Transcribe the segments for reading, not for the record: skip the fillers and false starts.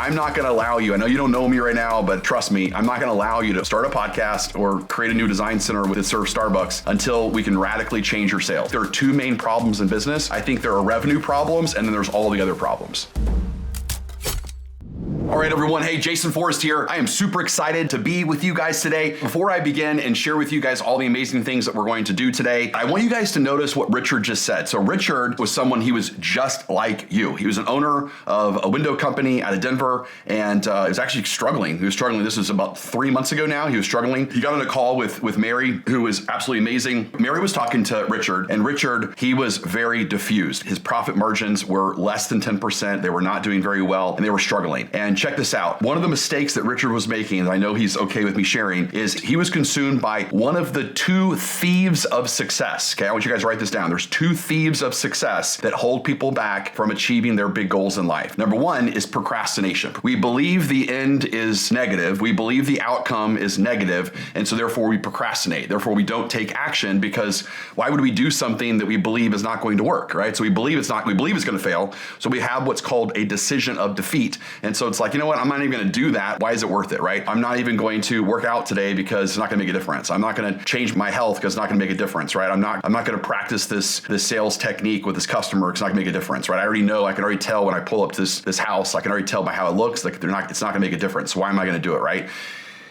I'm not going to allow you, I know you don't know me right now, but trust me, I'm not going to allow you to start a podcast or create a new design center that serves Starbucks until we can radically change your sales. There are two main problems in business. I think there are revenue problems, and then there's all the other problems. All right, everyone. Hey, Jason Forrest here. I am super excited to be with you guys today. Before I begin and share with you guys all the amazing things that we're going to do today, I want you guys to notice what Richard just said. So Richard was someone, he was just like you. He was an owner of a window company out of Denver, and he was actually struggling. He was struggling. This was about 3 months ago now. He was struggling. He got on a call with Mary, who was absolutely amazing. Mary was talking to Richard, and Richard, he was very diffused. His profit margins were less than 10%. They were not doing very well, and they were struggling. And check this out. One of the mistakes that Richard was making, and I know he's okay with me sharing, is he was consumed by one of the two thieves of success. Okay, I want you guys to write this down. There's two thieves of success that hold people back from achieving their big goals in life. Number one is procrastination. We believe the end is negative. We believe the outcome is negative, and so therefore we procrastinate. Therefore we don't take action, because why would we do something that we believe is not going to work, right? So we believe it's going to fail. So we have what's called a decision of defeat. And so it's like, you know what? I'm not even going to do that. Why is it worth it, right? I'm not even going to work out today because it's not going to make a difference. I'm not going to change my health because it's not going to make a difference, right? I'm not going to practice this sales technique with this customer because it's not going to make a difference, right? I already know. I can already tell when I pull up this house. I can already tell by how it looks. Like it's not going to make a difference. So why am I going to do it, right?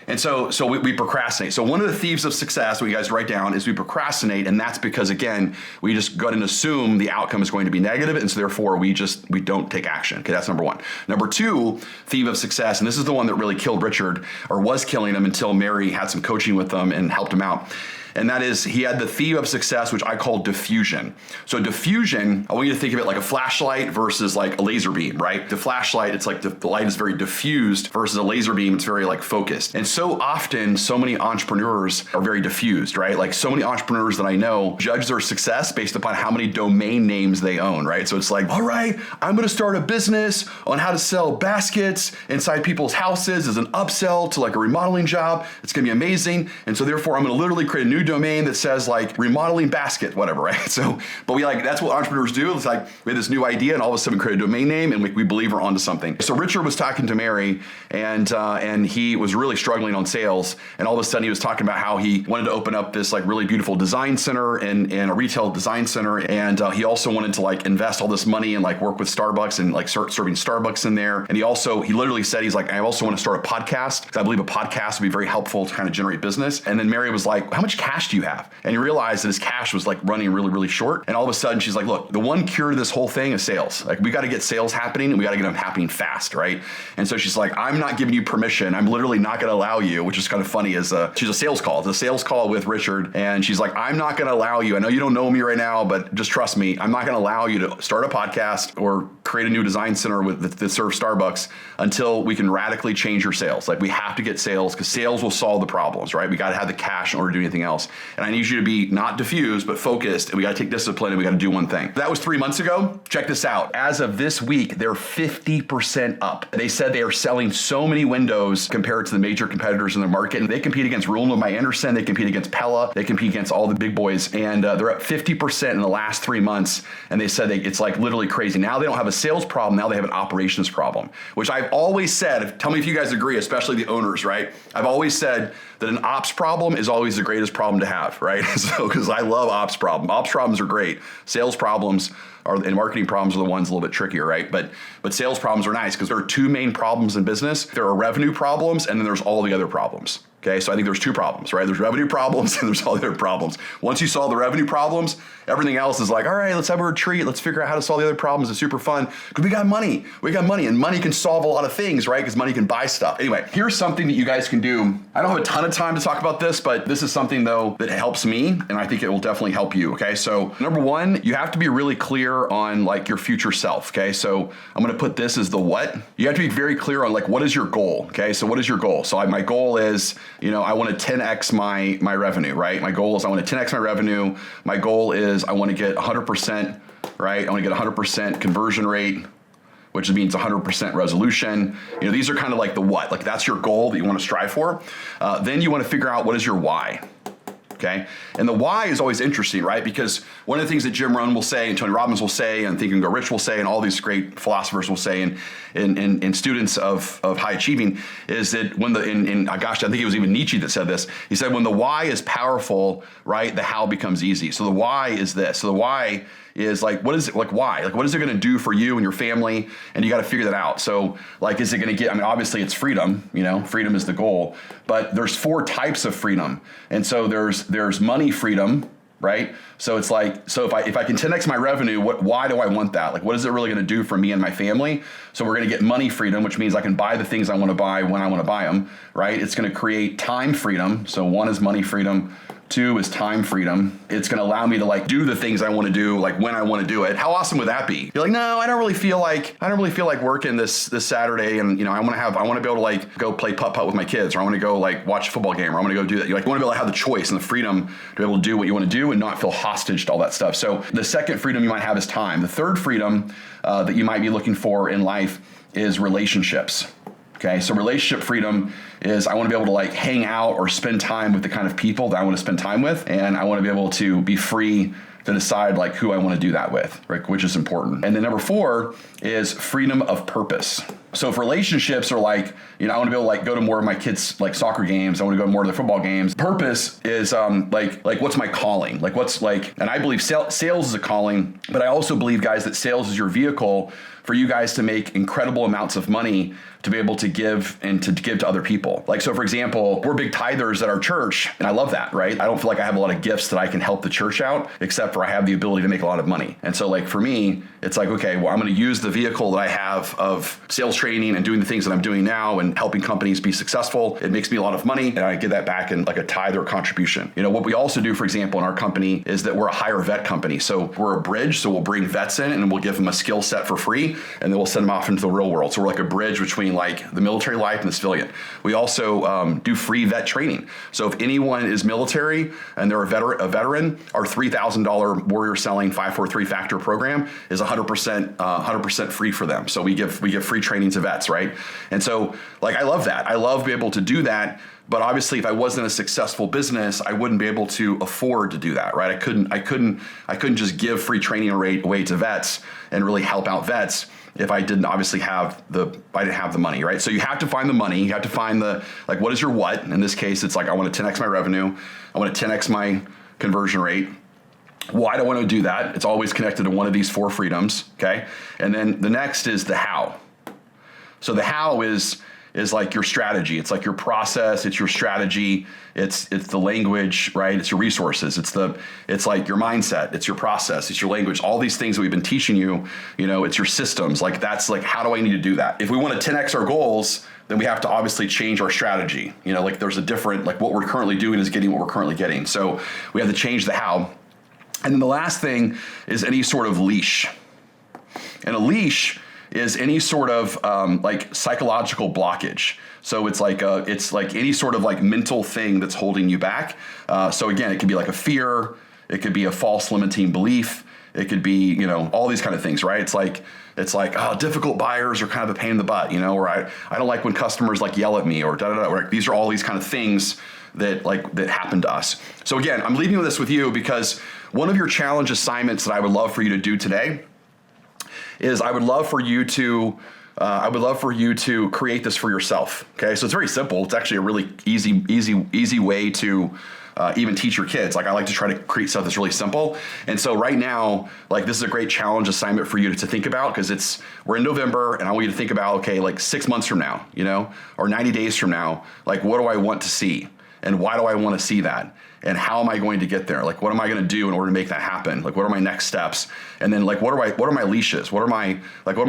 And so we procrastinate. So one of the thieves of success, what you guys write down, is we procrastinate, and that's because, again, we just go and assume the outcome is going to be negative, and so therefore we don't take action. Okay, that's number one. Number two, thief of success, and this is the one that really killed Richard, or was killing him until Mary had some coaching with him and helped him out. And that is, he had the thief of success, which I call diffusion. So diffusion, I want you to think of it like a flashlight versus like a laser beam, right? The flashlight, it's like the light is very diffused, versus a laser beam, it's very like focused. And so often, so many entrepreneurs are very diffused, right? Like so many entrepreneurs that I know judge their success based upon how many domain names they own, right? So it's like, all right, I'm gonna start a business on how to sell baskets inside people's houses as an upsell to like a remodeling job. It's gonna be amazing. And so therefore, I'm gonna literally create a new domain that says like remodeling basket, whatever, right? So, but that's what entrepreneurs do. It's like we have this new idea and all of a sudden we create a domain name and we believe we're onto something. So Richard was talking to Mary and he was really struggling on sales. And all of a sudden he was talking about how he wanted to open up this like really beautiful design center and a retail design center. And he also wanted to like invest all this money and like work with Starbucks and like start serving Starbucks in there. And he literally said, he's like, I also want to start a podcast because I believe a podcast would be very helpful to kind of generate business. And then Mary was like, how much cash do you have? And he realized that his cash was like running really, really short. And all of a sudden she's like, look, the one cure to this whole thing is sales. Like we got to get sales happening and we got to get them happening fast, right? And so she's like, I'm not giving you permission. I'm literally not going to allow you, which is kind of funny, she's a sales call. It's a sales call with Richard. And she's like, I'm not going to allow you. I know you don't know me right now, but just trust me. I'm not going to allow you to start a podcast or create a new design center that serves Starbucks until we can radically change your sales. Like we have to get sales because sales will solve the problems, right? We got to have the cash in order to do anything else. And I need you to be not diffused, but focused. And we got to take discipline and we got to do one thing. That was 3 months ago. Check this out. As of this week, they're 50% up. They said they are selling so many windows compared to the major competitors in the market. And they compete against Renewal by Andersen. They compete against Pella. They compete against all the big boys. And they're up 50% in the last 3 months. And they said it's like literally crazy. Now they don't have a sales problem. Now they have an operations problem, which I've always said, tell me if you guys agree, especially the owners, right? I've always said that an ops problem is always the greatest problem to have, right? So, because I love ops problems. Ops problems are great. Sales problems and marketing problems are the ones a little bit trickier, right? But sales problems are nice because there are two main problems in business. There are revenue problems and then there's all the other problems. Okay, so I think there's two problems, right? There's revenue problems and there's all the other problems. Once you solve the revenue problems, everything else is like, all right, let's have a retreat. Let's figure out how to solve the other problems. It's super fun because we got money. We got money and money can solve a lot of things, right? Because money can buy stuff. Anyway, here's something that you guys can do. I don't have a ton of time to talk about this, but this is something though that helps me and I think it will definitely help you, okay? So number one, you have to be really clear on like your future self, okay? So I'm gonna put this as the what. You have to be very clear on like, what is your goal, okay? So what is your goal? So my goal is, I want to 10x my revenue, right? My goal is I want to 10x my revenue. My goal is I want to get 100%, right? I want to get 100% conversion rate, which means 100% resolution. These are kind of like the what, like that's your goal that you want to strive for. Then you want to figure out what is your why. okay? And the why is always interesting, right? Because one of the things that Jim Rohn will say, and Tony Robbins will say, and Think and Go Rich will say, and all these great philosophers will say, and students of high achieving, is that when gosh, I think it was even Nietzsche that said this. He said, when the why is powerful, right, the how becomes easy. So the why is this. So the why is like, what is it, like why? Like what is it gonna do for you and your family? And you gotta figure that out. So like, is it gonna get, I mean, obviously it's freedom, freedom is the goal, but there's 4 types of freedom. And so there's money freedom, right? So it's like, so if I can 10x my revenue, why do I want that? Like, what is it really gonna do for me and my family? So we're gonna get money freedom, which means I can buy the things I wanna buy when I wanna buy them, right? It's gonna create time freedom. So 1 is money freedom. 2 is time freedom. It's gonna allow me to like do the things I wanna do, like when I wanna do it. How awesome would that be? You're like, no, I don't really feel like working this Saturday, and I wanna be able to like go play putt-putt with my kids, or I wanna go like watch a football game, or I wanna go do that. You wanna be able to have the choice and the freedom to be able to do what you wanna do and not feel hostage to all that stuff. So the second freedom you might have is time. The third freedom that you might be looking for in life is relationships. Okay, so relationship freedom is I want to be able to like hang out or spend time with the kind of people that I want to spend time with, and I want to be able to be free to decide like who I want to do that with, right? Which is important. And then number 4 is freedom of purpose. So if relationships are like, I want to be able to like go to more of my kids' like soccer games, I want to go to more of their football games. Purpose is like what's my calling? Like what's like, and I believe sales is a calling, but I also believe, guys, that sales is your vehicle for you guys to make incredible amounts of money to be able to give and to give to other people. Like, so for example, we're big tithers at our church, and I love that, right? I don't feel like I have a lot of gifts that I can help the church out, except for I have the ability to make a lot of money. And so like for me, it's like, okay, well, I'm gonna use the vehicle that I have of sales training and doing the things that I'm doing now and helping companies be successful. It makes me a lot of money, and I get that back in like a tithe or contribution. What we also do, for example, in our company is that we're a hire vet company. So we're a bridge, so we'll bring vets in and we'll give them a skill set for free, and then we'll send them off into the real world. So we're like a bridge between like the military life and the civilian. We also do free vet training. So if anyone is military and they're a veteran, our $3,000 Warrior Selling 543 Factor program is 100% free for them. So we give free training to vets, right? And so like I love that. I love being able to do that. But obviously, if I wasn't a successful business, I wouldn't be able to afford to do that, right? I couldn't just give free training away to vets and really help out vets if I didn't obviously have the money, right? So you have to find the money. You have to find like, what is your what? In this case, it's like, I want to 10x my revenue. I want to 10x my conversion rate. Why do I want to do that? It's always connected to one of these 4 freedoms, okay? And then the next is the how. So the how is like your strategy. It's like your process. It's your strategy. It's the language, right? It's your resources. It's like your mindset. It's your process. It's your language. All these things that we've been teaching you, it's your systems. Like that's like, how do I need to do that? If we want to 10x our goals, then we have to obviously change our strategy. Like there's a different, like what we're currently doing is getting what we're currently getting. So we have to change the how. And then the last thing is any sort of leash. And a leash is any sort of like psychological blockage. So it's like any sort of like mental thing that's holding you back. So again, it could be like a fear, it could be a false limiting belief, it could be all these kind of things, right? It's like oh, difficult buyers are kind of a pain in the butt, or I don't like when customers like yell at me, or or these are all these kind of things that happen to us. So again, I'm leaving this with you because one of your challenge assignments that I would love for you to do today is I would love for you to create this for yourself. Okay, so it's very simple. It's actually a really easy way to even teach your kids. Like I like to try to create stuff that's really simple. And so right now, like this is a great challenge assignment for you to think about, because we're in November, and I want you to think about, okay, like 6 months from now, or 90 days from now, like what do I want to see, and why do I want to see that? And how am I going to get there? Like, what am I going to do in order to make that happen? Like, what are my next steps? And then like, what are my leashes? What am I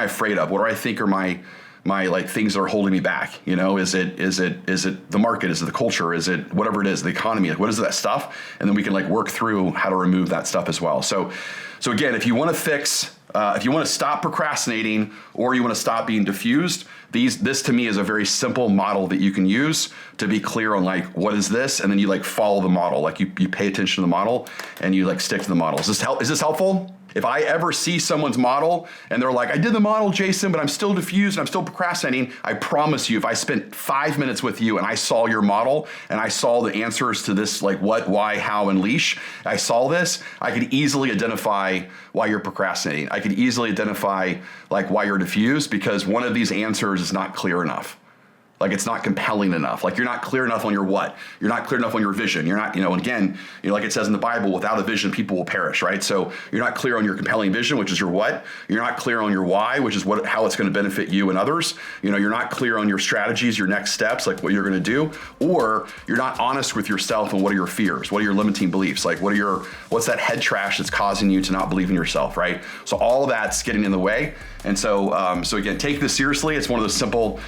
afraid of? What do I think are my like things that are holding me back? Is it the market? Is it the culture? Is it whatever it is, the economy? Like, what is that stuff? And then we can like work through how to remove that stuff as well. So again, if you want to stop procrastinating, or you want to stop being diffused, this to me is a very simple model that you can use to be clear on like, what is this? And then you like follow the model. Like you pay attention to the model and you like stick to the model. Is this helpful? If I ever see someone's model and they're like, I did the model, Jason, but I'm still diffused and I'm still procrastinating, I promise you, if I spent 5 minutes with you and I saw your model and I saw the answers to this, like what, why, how, and leash, I saw this, I could easily identify why you're procrastinating. I could easily identify like why you're diffused, because one of these answers is not clear enough. Like it's not compelling enough. Like you're not clear enough on your what. You're not clear enough on your vision. You're not, and again, like it says in the Bible, without a vision, people will perish, right? So you're not clear on your compelling vision, which is your what. You're not clear on your why, which is how it's going to benefit you and others. You're not clear on your strategies, your next steps, like what you're going to do, or you're not honest with yourself and what are your fears? What are your limiting beliefs? Like what's that head trash that's causing you to not believe in yourself, right? So all of that's getting in the way. And so again, take this seriously. It's one of those simple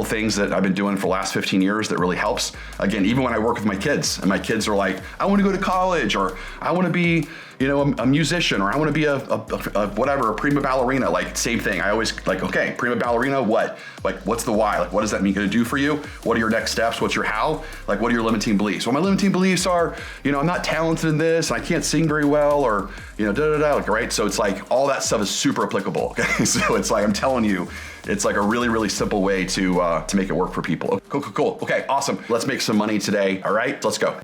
things that I've been doing for the last 15 years that really helps. Again, even when I work with my kids and my kids are like, I want to go to college, or I want to be, a musician, or I want to be a prima ballerina, like same thing. I always like, okay, prima ballerina, what? Like, what's the why? Like, what does that mean going to do for you? What are your next steps? What's your how? Like, what are your limiting beliefs? Well, my limiting beliefs are, I'm not talented in this, and I can't sing very well, or, like, right? So it's like, all that stuff is super applicable. Okay? So it's like, I'm telling you, it's like a really, really simple way to make it work for people. Cool. Okay, awesome. Let's make some money today. All right, let's go.